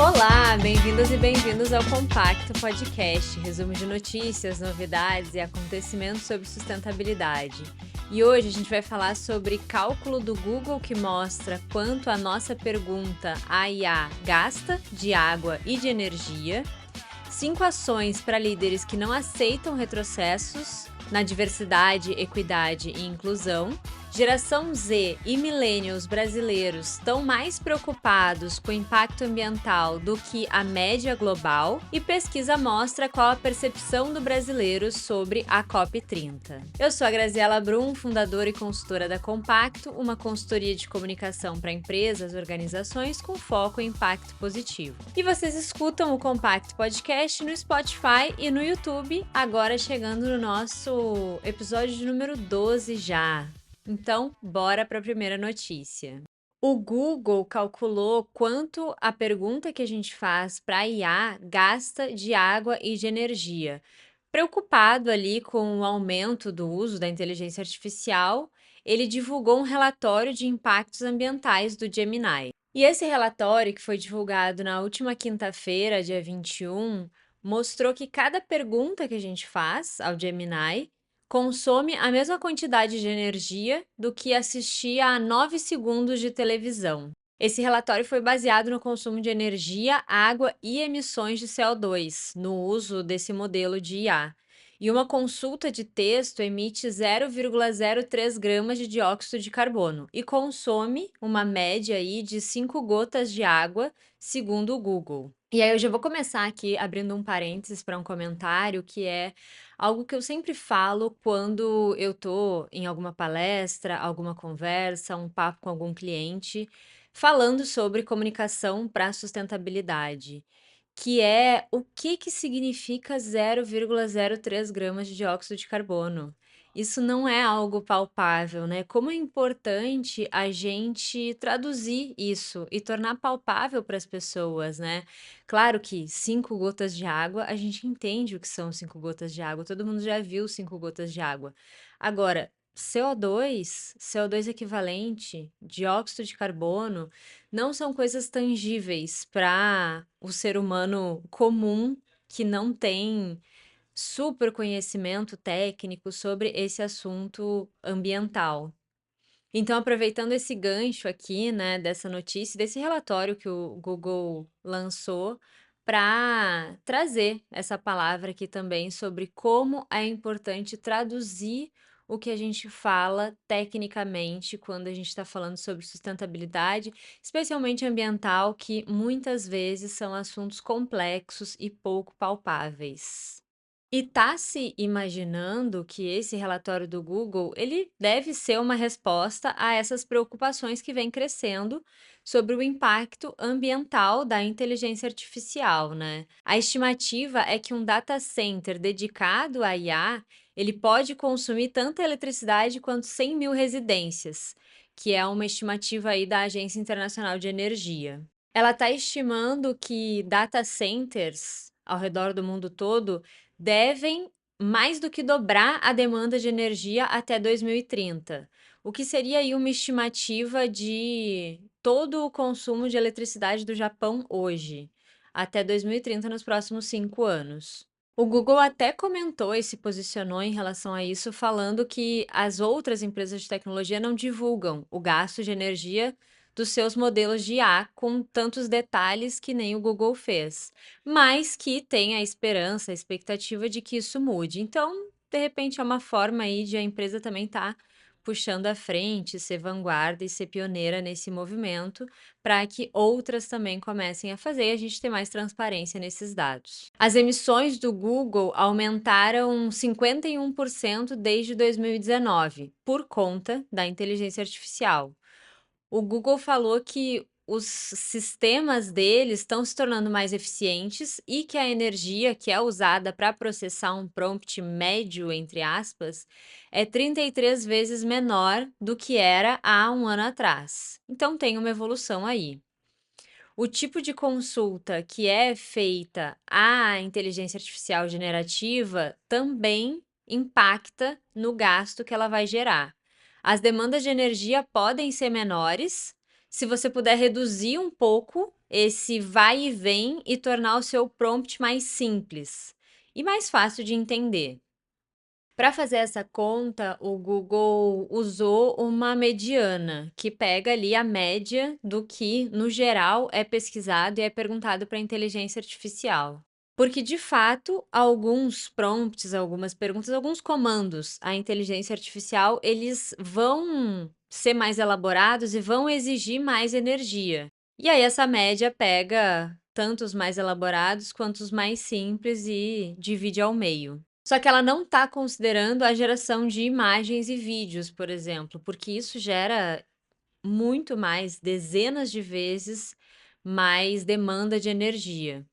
Olá, bem-vindas e bem-vindos ao Compacto Podcast, resumo de notícias, novidades e acontecimentos sobre sustentabilidade. E hoje a gente vai falar sobre cálculo do Google que mostra quanto a nossa pergunta à IA gasta de água e de energia, 5 ações para líderes que não aceitam retrocessos na diversidade, equidade e inclusão. Geração Z e millennials brasileiros estão mais preocupados com o impacto ambiental do que a média global, e pesquisa mostra qual a percepção do brasileiro sobre a COP30. Eu sou a Graziela Brum, fundadora e consultora da Compacto, uma consultoria de comunicação para empresas e organizações com foco em impacto positivo. E vocês escutam o Compacto Podcast no Spotify e no YouTube, agora chegando no nosso episódio de número 12 já. Então, bora para a primeira notícia. O Google calculou quanto a pergunta que a gente faz para a IA gasta de água e de energia. Preocupado ali com o aumento do uso da inteligência artificial, ele divulgou um relatório de impactos ambientais do Gemini. E esse relatório, que foi divulgado na última quinta-feira, dia 21, mostrou que cada pergunta que a gente faz ao Gemini consome a mesma quantidade de energia do que assistir a 9 segundos de televisão. Esse relatório foi baseado no consumo de energia, água e emissões de CO2 no uso desse modelo de IA. E uma consulta de texto emite 0,03 gramas de dióxido de carbono e consome uma média aí de 5 gotas de água, segundo o Google. E aí eu já vou começar aqui abrindo um parênteses para um comentário que é algo que eu sempre falo quando eu tô em alguma palestra, alguma conversa, um papo com algum cliente, falando sobre comunicação para sustentabilidade, que é o que significa 0,03 gramas de dióxido de carbono. Isso não é algo palpável, né? Como é importante a gente traduzir isso e tornar palpável para as pessoas, né? Claro que 5 gotas de água, a gente entende o que são 5 gotas de água, todo mundo já viu 5 gotas de água. Agora, CO2 equivalente, dióxido de carbono, não são coisas tangíveis para o ser humano comum que não tem super conhecimento técnico sobre esse assunto ambiental. Então, aproveitando esse gancho aqui, né, dessa notícia, desse relatório que o Google lançou, para trazer essa palavra aqui também sobre como é importante traduzir o que a gente fala tecnicamente quando a gente está falando sobre sustentabilidade, especialmente ambiental, que muitas vezes são assuntos complexos e pouco palpáveis. E tá se imaginando que esse relatório do Google, ele deve ser uma resposta a essas preocupações que vêm crescendo sobre o impacto ambiental da inteligência artificial, né? A estimativa é que um data center dedicado à IA, ele pode consumir tanta eletricidade quanto 100 mil residências, que é uma estimativa aí da Agência Internacional de Energia. Ela está estimando que data centers ao redor do mundo todo devem mais do que dobrar a demanda de energia até 2030, o que seria aí uma estimativa de todo o consumo de eletricidade do Japão hoje, até 2030, nos próximos 5 anos. O Google até comentou e se posicionou em relação a isso, falando que as outras empresas de tecnologia não divulgam o gasto de energia dos seus modelos de IA com tantos detalhes que nem o Google fez, mas que tem a esperança, a expectativa de que isso mude. Então, de repente, é uma forma aí de a empresa também estar puxando à frente, ser vanguarda e ser pioneira nesse movimento, para que outras também comecem a fazer e a gente ter mais transparência nesses dados. As emissões do Google aumentaram 51% desde 2019, por conta da inteligência artificial. O Google falou que os sistemas deles estão se tornando mais eficientes e que a energia que é usada para processar um prompt médio, entre aspas, é 33 vezes menor do que era há um ano atrás. Então tem uma evolução aí. O tipo de consulta que é feita à inteligência artificial generativa também impacta no gasto que ela vai gerar. As demandas de energia podem ser menores se você puder reduzir um pouco esse vai e vem e tornar o seu prompt mais simples e mais fácil de entender. Para fazer essa conta, o Google usou uma mediana, que pega ali a média do que, no geral, é pesquisado e é perguntado para a inteligência artificial. Porque, de fato, alguns prompts, algumas perguntas, alguns comandos, a inteligência artificial, eles vão ser mais elaborados e vão exigir mais energia. E aí essa média pega tanto os mais elaborados quanto os mais simples e divide ao meio. Só que ela não está considerando a geração de imagens e vídeos, por exemplo, porque isso gera muito mais, dezenas de vezes mais demanda de energia.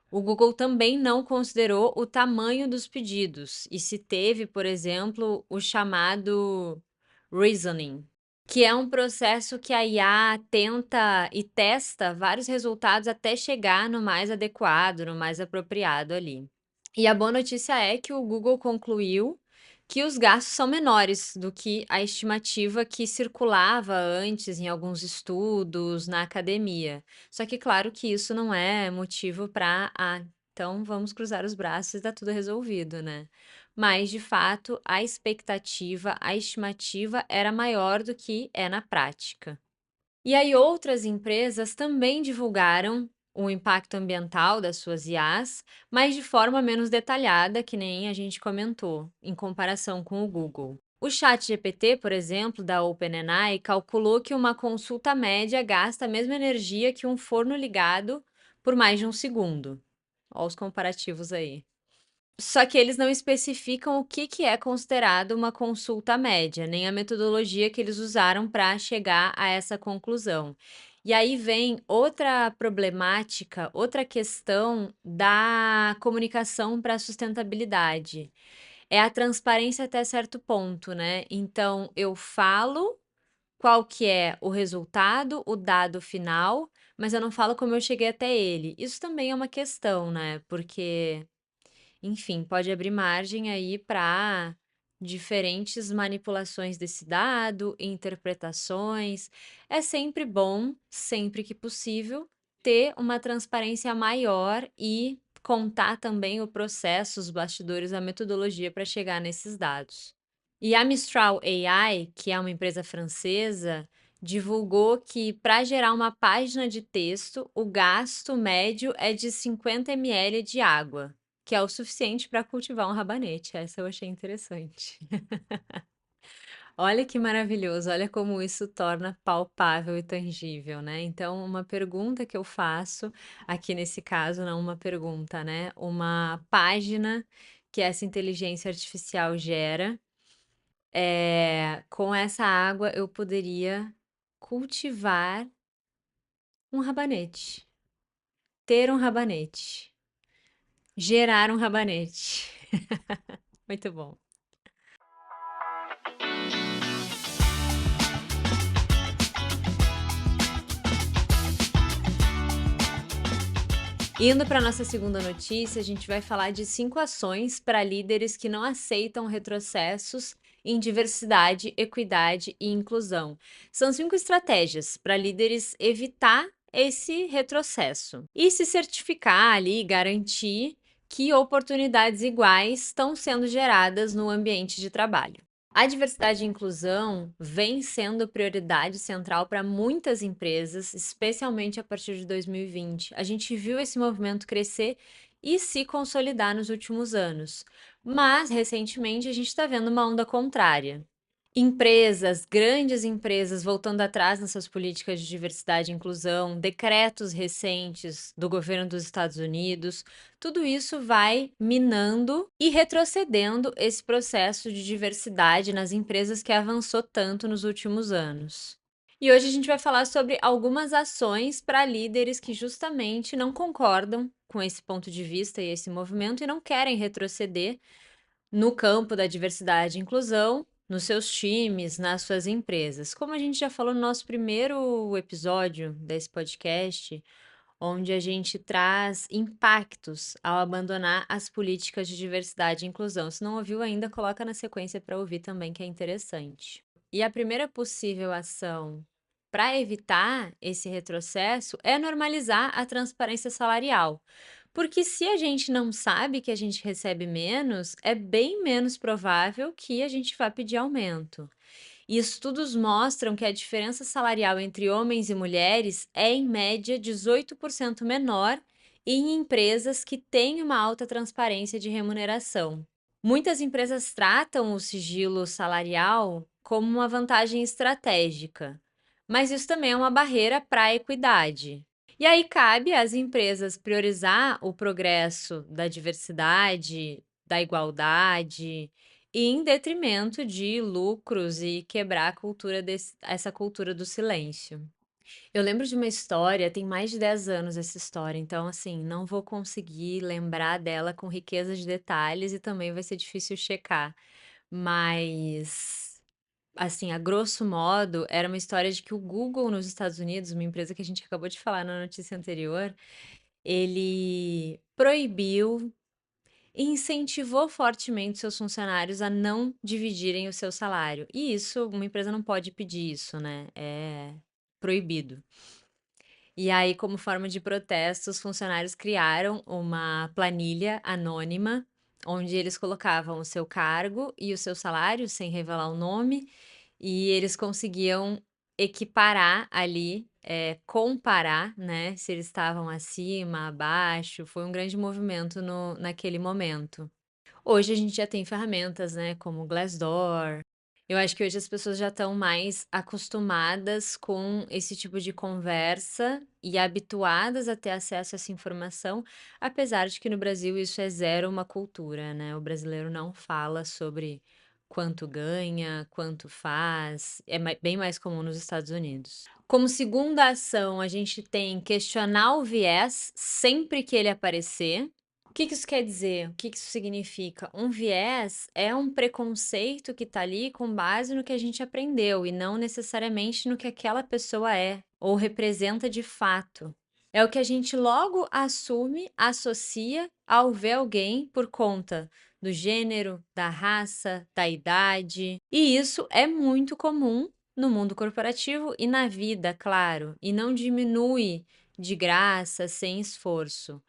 O Google também não considerou o tamanho dos pedidos e se teve, por exemplo, o chamado reasoning, que é um processo que a IA tenta e testa vários resultados até chegar no mais adequado, no mais apropriado ali. E a boa notícia é que o Google concluiu que os gastos são menores do que a estimativa que circulava antes em alguns estudos na academia. Só que claro que isso não é motivo para, então vamos cruzar os braços e tá tudo resolvido, né? Mas de fato, a expectativa, a estimativa era maior do que é na prática. E aí outras empresas também divulgaram o impacto ambiental das suas IAs, mas de forma menos detalhada, que nem a gente comentou, em comparação com o Google. O ChatGPT, por exemplo, da OpenAI, calculou que uma consulta média gasta a mesma energia que um forno ligado por mais de um segundo. Olha os comparativos aí. Só que eles não especificam o que é considerado uma consulta média, nem a metodologia que eles usaram para chegar a essa conclusão. E aí vem outra problemática, outra questão da comunicação para a sustentabilidade. É a transparência até certo ponto, né? Então, eu falo qual que é o resultado, o dado final, mas eu não falo como eu cheguei até ele. Isso também é uma questão, né? Porque enfim, pode abrir margem aí para diferentes manipulações desse dado, interpretações. É sempre bom, sempre que possível, ter uma transparência maior e contar também o processo, os bastidores, a metodologia para chegar nesses dados. E a Mistral AI, que é uma empresa francesa, divulgou que para gerar uma página de texto, o gasto médio é de 50 ml de água, que é o suficiente para cultivar um rabanete. Essa eu achei interessante. Olha que maravilhoso, olha como isso torna palpável e tangível, né? Então, uma pergunta que eu faço, aqui nesse caso, não uma pergunta, né? Uma página que essa inteligência artificial gera, com essa água eu poderia cultivar um rabanete, ter um rabanete, gerar um rabanete. Muito bom. Indo para nossa segunda notícia, a gente vai falar de 5 ações para líderes que não aceitam retrocessos em diversidade, equidade e inclusão. São 5 estratégias para líderes evitar esse retrocesso e se certificar ali, garantir que oportunidades iguais estão sendo geradas no ambiente de trabalho. A diversidade e inclusão vem sendo prioridade central para muitas empresas, especialmente a partir de 2020. A gente viu esse movimento crescer e se consolidar nos últimos anos, mas recentemente a gente está vendo uma onda contrária. Empresas, grandes empresas voltando atrás nas suas políticas de diversidade e inclusão, decretos recentes do governo dos Estados Unidos, tudo isso vai minando e retrocedendo esse processo de diversidade nas empresas que avançou tanto nos últimos anos. E hoje a gente vai falar sobre algumas ações para líderes que justamente não concordam com esse ponto de vista e esse movimento e não querem retroceder no campo da diversidade e inclusão, nos seus times, nas suas empresas. Como a gente já falou no nosso primeiro episódio desse podcast, onde a gente traz impactos ao abandonar as políticas de diversidade e inclusão. Se não ouviu ainda, coloca na sequência para ouvir também, que é interessante. E a primeira possível ação para evitar esse retrocesso é normalizar a transparência salarial. Porque se a gente não sabe que a gente recebe menos, é bem menos provável que a gente vá pedir aumento. E estudos mostram que a diferença salarial entre homens e mulheres é, em média, 18% menor em empresas que têm uma alta transparência de remuneração. Muitas empresas tratam o sigilo salarial como uma vantagem estratégica, mas isso também é uma barreira para a equidade. E aí cabe às empresas priorizar o progresso da diversidade, da igualdade, e em detrimento de lucros e quebrar a cultura essa cultura do silêncio. Eu lembro de uma história, tem mais de 10 anos essa história, então assim, não vou conseguir lembrar dela com riqueza de detalhes e também vai ser difícil checar. Mas, assim, a grosso modo, era uma história de que o Google nos Estados Unidos, uma empresa que a gente acabou de falar na notícia anterior, ele proibiu e incentivou fortemente seus funcionários a não dividirem o seu salário. E isso, uma empresa não pode pedir isso, né? É proibido. E aí, como forma de protesto, os funcionários criaram uma planilha anônima, onde eles colocavam o seu cargo e o seu salário, sem revelar o nome, e eles conseguiam equiparar ali, comparar, né, se eles estavam acima, abaixo. Foi um grande movimento naquele momento. Hoje a gente já tem ferramentas, né, como o Glassdoor. Eu acho que hoje as pessoas já estão mais acostumadas com esse tipo de conversa e habituadas a ter acesso a essa informação, apesar de que no Brasil isso é zero uma cultura, né? O brasileiro não fala sobre quanto ganha, quanto faz, é bem mais comum nos Estados Unidos. Como segunda ação, a gente tem questionar o viés sempre que ele aparecer. O que que isso quer dizer? O que que isso significa? Um viés é um preconceito que está ali com base no que a gente aprendeu e não necessariamente no que aquela pessoa é ou representa de fato. É o que a gente logo assume, associa ao ver alguém por conta do gênero, da raça, da idade. E isso é muito comum no mundo corporativo e na vida, claro, e não diminui de graça, sem esforço.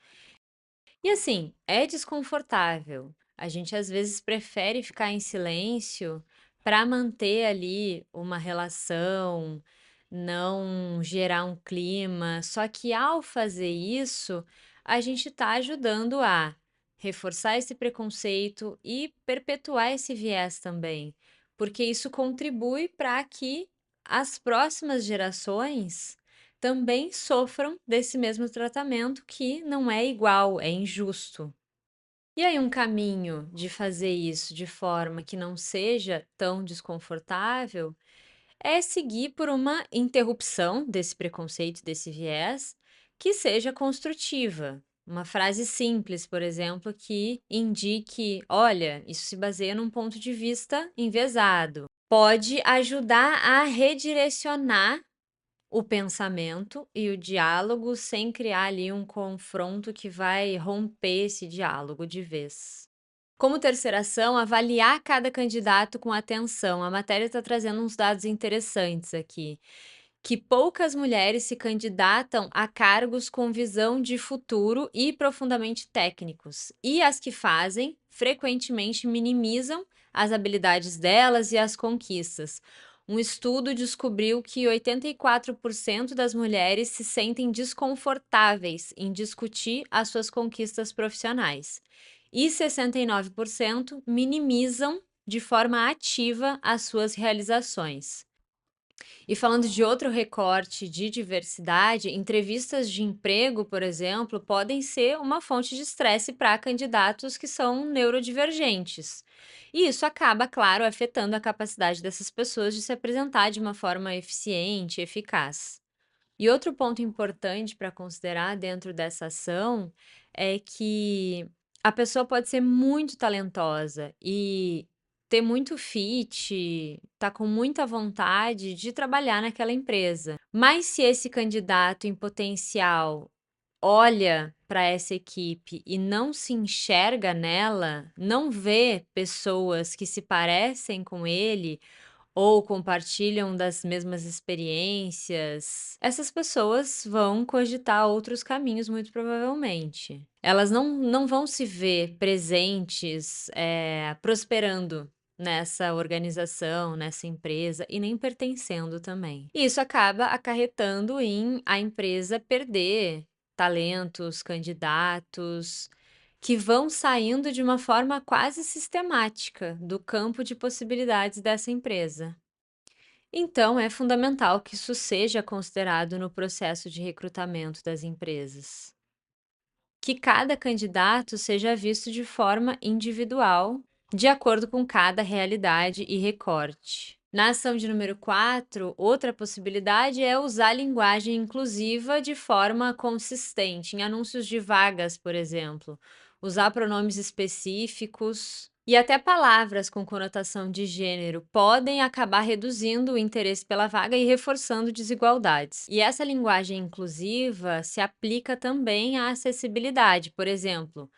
E assim, é desconfortável. A gente às vezes prefere ficar em silêncio para manter ali uma relação, não gerar um clima. Só que ao fazer isso, a gente está ajudando a reforçar esse preconceito e perpetuar esse viés também, porque isso contribui para que as próximas gerações também sofram desse mesmo tratamento que não é igual, é injusto. E aí, um caminho de fazer isso de forma que não seja tão desconfortável é seguir por uma interrupção desse preconceito, desse viés, que seja construtiva. Uma frase simples, por exemplo, que indique: olha, isso se baseia num ponto de vista enviesado. Pode ajudar a redirecionar o pensamento e o diálogo sem criar ali um confronto que vai romper esse diálogo de vez. Como terceira ação, avaliar cada candidato com atenção. A matéria está trazendo uns dados interessantes aqui. Que poucas mulheres se candidatam a cargos com visão de futuro e profundamente técnicos. E as que fazem, frequentemente minimizam as habilidades delas e as conquistas. Um estudo descobriu que 84% das mulheres se sentem desconfortáveis em discutir as suas conquistas profissionais e 69% minimizam de forma ativa as suas realizações. E falando de outro recorte de diversidade, entrevistas de emprego, por exemplo, podem ser uma fonte de estresse para candidatos que são neurodivergentes. E isso acaba, claro, afetando a capacidade dessas pessoas de se apresentar de uma forma eficiente e eficaz. E outro ponto importante para considerar dentro dessa ação é que a pessoa pode ser muito talentosa e ter muito fit, tá com muita vontade de trabalhar naquela empresa. Mas se esse candidato em potencial olha para essa equipe e não se enxerga nela, não vê pessoas que se parecem com ele ou compartilham das mesmas experiências, essas pessoas vão cogitar outros caminhos, muito provavelmente. Elas não vão se ver presentes, prosperando nessa organização, nessa empresa e nem pertencendo também. E isso acaba acarretando em a empresa perder talentos, candidatos, que vão saindo de uma forma quase sistemática do campo de possibilidades dessa empresa. Então, é fundamental que isso seja considerado no processo de recrutamento das empresas. Que cada candidato seja visto de forma individual, de acordo com cada realidade e recorte. Na ação de número 4, outra possibilidade é usar a linguagem inclusiva de forma consistente, em anúncios de vagas, por exemplo. Usar pronomes específicos e até palavras com conotação de gênero podem acabar reduzindo o interesse pela vaga e reforçando desigualdades. E essa linguagem inclusiva se aplica também à acessibilidade, por exemplo.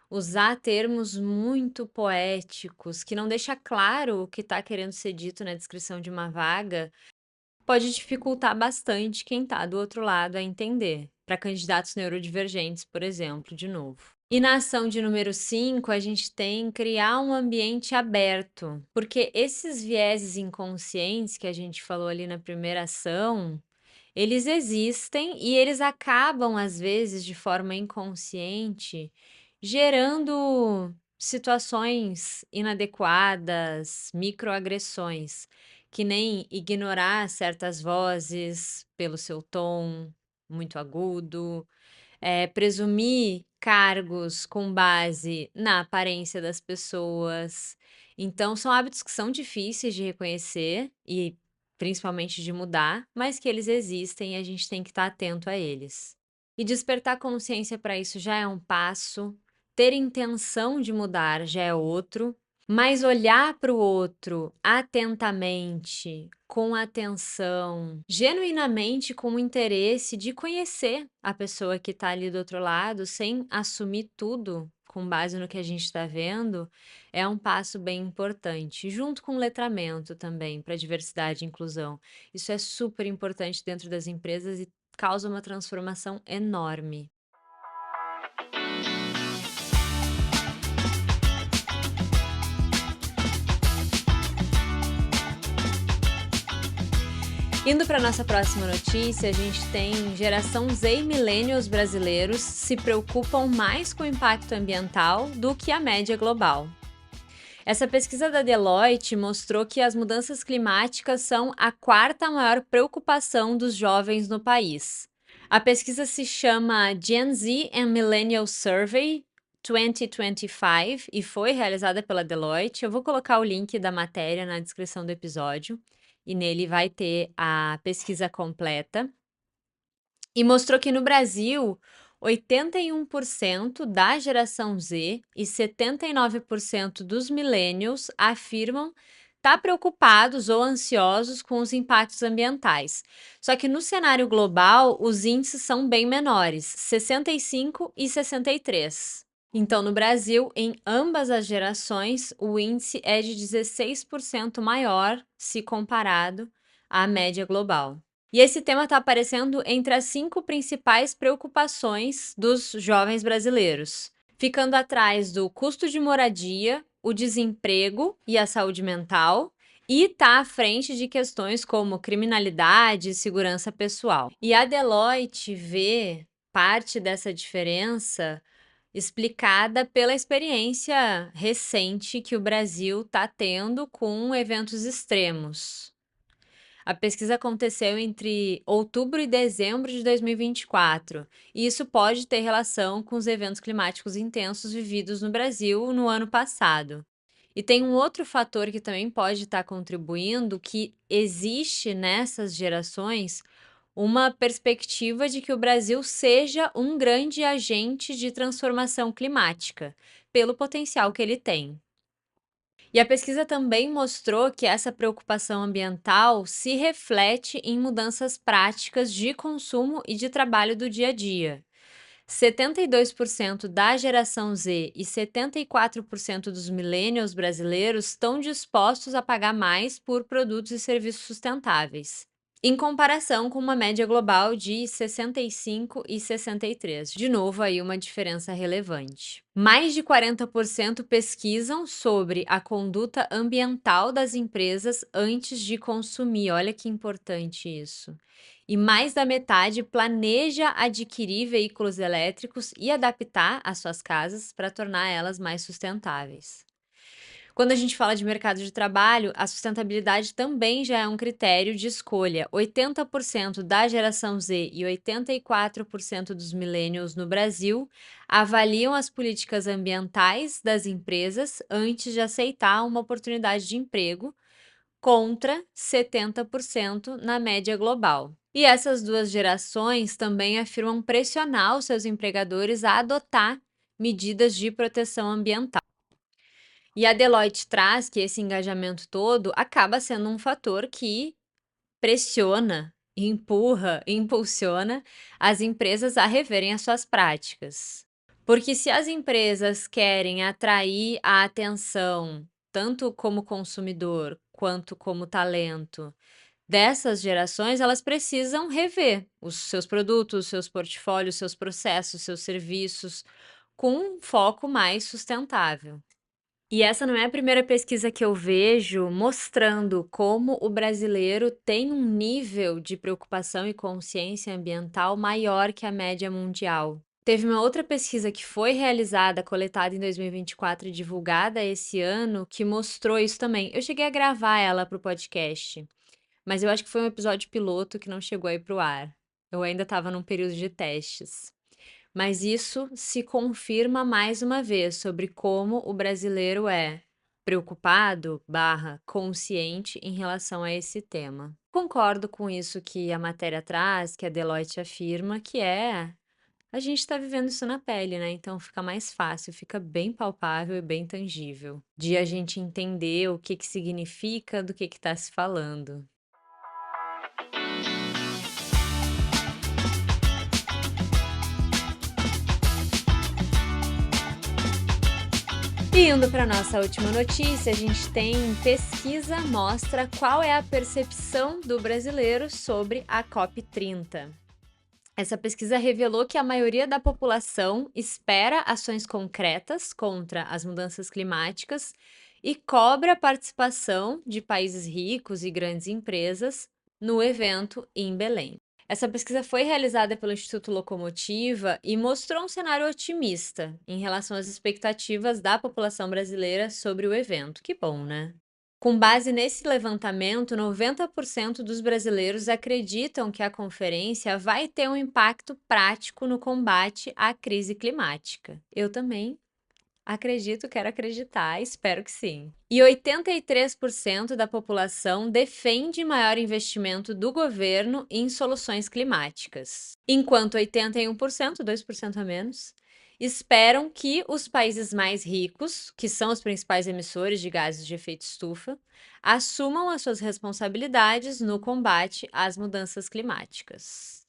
Usar termos muito poéticos, que não deixa claro o que está querendo ser dito na descrição de uma vaga, pode dificultar bastante quem está do outro lado a entender, para candidatos neurodivergentes, por exemplo, de novo. E na ação de número 5, a gente tem criar um ambiente aberto, porque esses vieses inconscientes que a gente falou ali na primeira ação, eles existem e eles acabam, às vezes, de forma inconsciente, gerando situações inadequadas, microagressões, que nem ignorar certas vozes pelo seu tom muito agudo, presumir cargos com base na aparência das pessoas. Então, são hábitos que são difíceis de reconhecer e principalmente de mudar, mas que eles existem e a gente tem que estar atento a eles. E despertar consciência para isso já é um passo, ter intenção de mudar já é outro, mas olhar para o outro atentamente, com atenção, genuinamente com o interesse de conhecer a pessoa que está ali do outro lado, sem assumir tudo com base no que a gente está vendo, é um passo bem importante, junto com o letramento também, para diversidade e inclusão. Isso é super importante dentro das empresas e causa uma transformação enorme. Indo para nossa próxima notícia, a gente tem geração Z e millennials brasileiros se preocupam mais com o impacto ambiental do que a média global. Essa pesquisa da Deloitte mostrou que as mudanças climáticas são a quarta maior preocupação dos jovens no país. A pesquisa se chama Gen Z and Millennial Survey 2025 e foi realizada pela Deloitte. Eu vou colocar o link da matéria na descrição do episódio e nele vai ter a pesquisa completa. E mostrou que no Brasil, 81% da geração Z e 79% dos millennials afirmam estar preocupados ou ansiosos com os impactos ambientais. Só que no cenário global, os índices são bem menores, 65 e 63. Então, no Brasil, em ambas as gerações, o índice é de 16% maior se comparado à média global. E esse tema está aparecendo entre as 5 principais preocupações dos jovens brasileiros, ficando atrás do custo de moradia, o desemprego e a saúde mental, e está à frente de questões como criminalidade e segurança pessoal. E a Deloitte vê parte dessa diferença explicada pela experiência recente que o Brasil está tendo com eventos extremos. A pesquisa aconteceu entre outubro e dezembro de 2024, e isso pode ter relação com os eventos climáticos intensos vividos no Brasil no ano passado. E tem um outro fator que também pode estar contribuindo, que existe nessas gerações uma perspectiva de que o Brasil seja um grande agente de transformação climática, pelo potencial que ele tem. E a pesquisa também mostrou que essa preocupação ambiental se reflete em mudanças práticas de consumo e de trabalho do dia a dia. 72% da geração Z e 74% dos millennials brasileiros estão dispostos a pagar mais por produtos e serviços sustentáveis, em comparação com uma média global de 65 e 63. De novo, aí uma diferença relevante. Mais de 40% pesquisam sobre a conduta ambiental das empresas antes de consumir. Olha que importante isso. E mais da metade planeja adquirir veículos elétricos e adaptar as suas casas para tornar elas mais sustentáveis. Quando a gente fala de mercado de trabalho, a sustentabilidade também já é um critério de escolha. 80% da geração Z e 84% dos millennials no Brasil avaliam as políticas ambientais das empresas antes de aceitar uma oportunidade de emprego, contra 70% na média global. E essas duas gerações também afirmam pressionar os seus empregadores a adotar medidas de proteção ambiental. E a Deloitte traz que esse engajamento todo acaba sendo um fator que pressiona, empurra, impulsiona as empresas a reverem as suas práticas. Porque se as empresas querem atrair a atenção, tanto como consumidor quanto como talento, dessas gerações, elas precisam rever os seus produtos, seus portfólios, seus processos, seus serviços, com um foco mais sustentável. E essa não é a primeira pesquisa que eu vejo mostrando como o brasileiro tem um nível de preocupação e consciência ambiental maior que a média mundial. Teve uma outra pesquisa que foi realizada, coletada em 2024 e divulgada esse ano, que mostrou isso também. Eu cheguei a gravar ela para o podcast, mas eu acho que foi um episódio piloto que não chegou aí para o ar. Eu ainda estava num período de testes. Mas isso se confirma mais uma vez sobre como o brasileiro é preocupado, consciente em relação a esse tema. Concordo com isso que a matéria traz, que a Deloitte afirma, que a gente está vivendo isso na pele, né? Então fica mais fácil, fica bem palpável e bem tangível de a gente entender o que significa, do que está se falando. E indo para nossa última notícia, a gente tem pesquisa mostra qual é a percepção do brasileiro sobre a COP30. Essa pesquisa revelou que a maioria da população espera ações concretas contra as mudanças climáticas e cobra a participação de países ricos e grandes empresas no evento em Belém. Essa pesquisa foi realizada pelo Instituto Locomotiva e mostrou um cenário otimista em relação às expectativas da população brasileira sobre o evento. Que bom, né? Com base nesse levantamento, 90% dos brasileiros acreditam que a conferência vai ter um impacto prático no combate à crise climática. Eu também acredito, quero acreditar, espero que sim. E 83% da população defende maior investimento do governo em soluções climáticas, enquanto 81%, 2% a menos, esperam que os países mais ricos, que são os principais emissores de gases de efeito estufa, assumam as suas responsabilidades no combate às mudanças climáticas.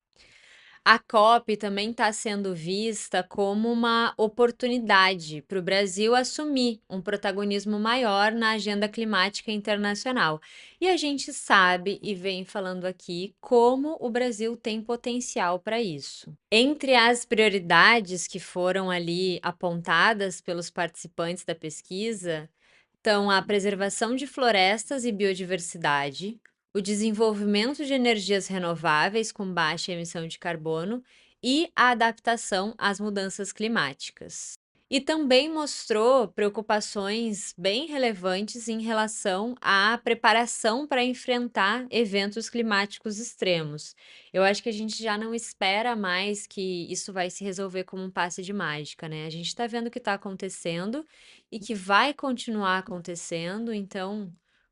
A COP também está sendo vista como uma oportunidade para o Brasil assumir um protagonismo maior na agenda climática internacional. E a gente sabe e vem falando aqui como o Brasil tem potencial para isso. Entre as prioridades que foram ali apontadas pelos participantes da pesquisa, estão a preservação de florestas e biodiversidade, o desenvolvimento de energias renováveis com baixa emissão de carbono e a adaptação às mudanças climáticas. E também mostrou preocupações bem relevantes em relação à preparação para enfrentar eventos climáticos extremos. Eu acho que a gente já não espera mais que isso vai se resolver como um passe de mágica, né? A gente está vendo o que está acontecendo e que vai continuar acontecendo, então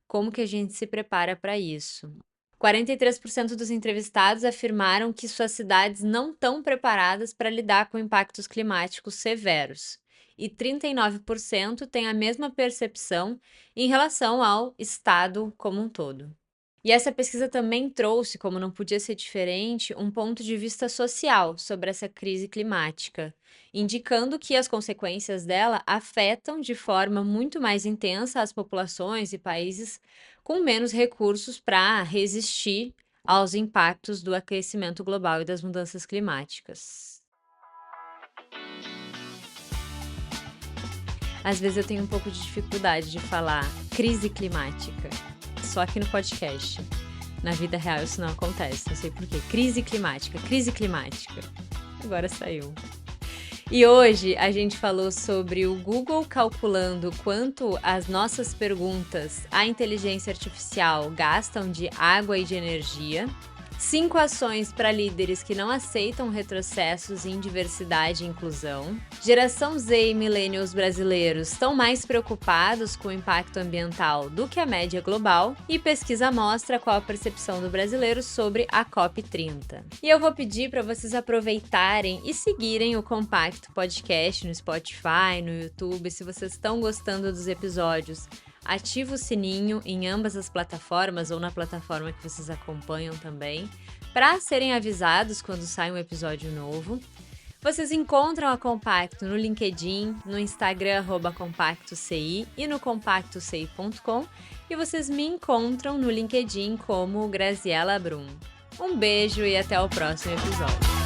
como que a gente se prepara para isso? 43% dos entrevistados afirmaram que suas cidades não estão preparadas para lidar com impactos climáticos severos. E 39% têm a mesma percepção em relação ao estado como um todo. E essa pesquisa também trouxe, como não podia ser diferente, um ponto de vista social sobre essa crise climática, indicando que as consequências dela afetam de forma muito mais intensa as populações e países com menos recursos para resistir aos impactos do aquecimento global e das mudanças climáticas. Às vezes eu tenho um pouco de dificuldade de falar crise climática, só aqui no podcast. Na vida real isso não acontece, não sei por quê. Crise climática, crise climática. Agora saiu. E hoje a gente falou sobre o Google calculando quanto as nossas perguntas à inteligência artificial gastam de água e de energia. 5 ações para líderes que não aceitam retrocessos em diversidade e inclusão. Geração Z e millennials brasileiros estão mais preocupados com o impacto ambiental do que a média global. E pesquisa mostra qual a percepção do brasileiro sobre a COP30. E eu vou pedir para vocês aproveitarem e seguirem o Compacto Podcast no Spotify, no YouTube. Se vocês estão gostando dos episódios, ativa o sininho em ambas as plataformas ou na plataforma que vocês acompanham também, para serem avisados quando sai um episódio novo. Vocês encontram a Compacto no LinkedIn, no Instagram @compactoci e no compactoci.com, e vocês me encontram no LinkedIn como Graziela Brum. Um beijo e até o próximo episódio.